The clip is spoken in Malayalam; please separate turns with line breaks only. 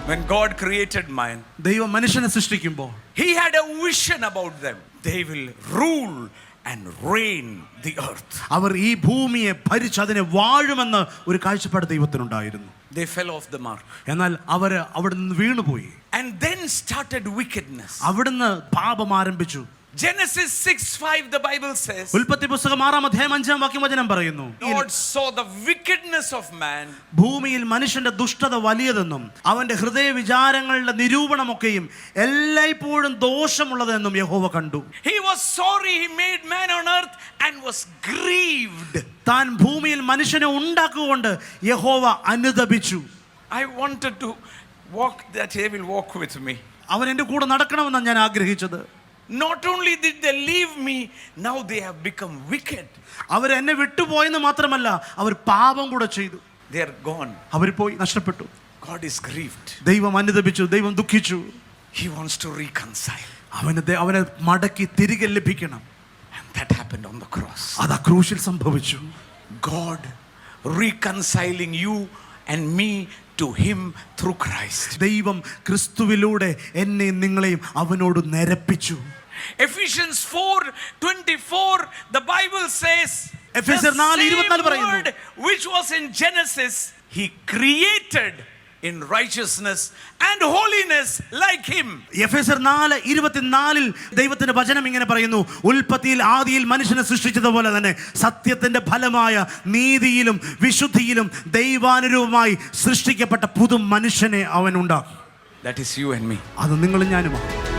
When God created man,
ദൈവം മനുഷ്യനെ സൃഷ്ടിക്കുമ്പോൾ
he had a vision about them. They will rule and reign the earth.
അവർ ഈ ഭൂമിയെ ഭരിച്ച് അതിനെ വാഴുമെന്ന് ഒരു കാഴ്ചപ്പാട് ദൈവത്തിനുണ്ടായിരുന്നു.
They fell off the mark.
എന്നാൽ അവർ അവിടെ നിന്ന് വീണുപോയി.
And then started wickedness.
അവിടുന്ന് പാപം ആരംഭിച്ചു.
Genesis 6:5 the Bible says,
ഉൽപ്പത്തി പുസ്തകം 6:5 പറയുന്നു,
God saw the wickedness of man.
ഭൂമിയിൽ മനുഷ്യന്റെ ദുഷ്ടത വലിയതെന്നും അവന്റെ ഹൃദയ വിചാരങ്ങളുടെ നിരൂപണമൊക്കെയും എല്ലായ്പ്പോഴും ദോഷമുള്ളതെന്നും യഹോവ കണ്ടു.
He was sorry he made man on earth and was grieved.
താൻ ഭൂമിയിൽ മനുഷ്യനെ ഉണ്ടാക്കുകൊണ്ട് യഹോവ അനുതപിച്ചു.
I wanted to walk that he will walk with me.
അവൻ എൻ്റെ കൂടെ നടക്കണമെന്നാണ് ഞാൻ ആഗ്രഹിച്ചത്.
Not only did they leave me, now they have become wicked.
അവർ എന്നെ വിട്ടുപോയെന്ന് മാത്രമല്ല, അവർ പാപം കൂടെ ചെയ്തു.
They are gone.
അവർ പോയി, നഷ്ടപ്പെട്ടു.
God is grieved.
ദൈവം അനുതപിച്ചു, ദൈവം ദുഃഖിച്ചു.
He wants to reconcile.
അവനെ മടക്കി തിരികെ ലഭിക്കണം.
And that happened on the cross.
അത് ക്രൂശിൽ സംഭവിച്ചു.
God reconciling you and me to him through Christ.
ദൈവം ക്രിസ്തുവിലൂടെ എന്നെയും നിങ്ങളെയും അവനോട് നിരപ്പിച്ചു.
Ephesians 4:24 the Bible says,
എഫേസ്യർ 4:24 പറയുന്നു,
word which was in Genesis he created in righteousness and holiness like him.
എഫേസ്യർ 4:24 ദൈവത്തിന്റെ വചനം ഇങ്ങനെ പറയുന്നു, ഉൽപ്പത്തിയിൽ ആദിയിൽ മനുഷ്യനെ സൃഷ്ടിച്ചതുപോലെ തന്നെ സത്യത്തിന്റെ ഫലമായ നീതിയിലും വിശുദ്ധിയിലും ദൈവാനുരൂപമായി സൃഷ്ടിക്കപ്പെട്ട പുതു മനുഷ്യനെ അവൻ ഉണ്ടാക്കും.
That is you and me.
അത് നിങ്ങളും ഞാനുമാണ്.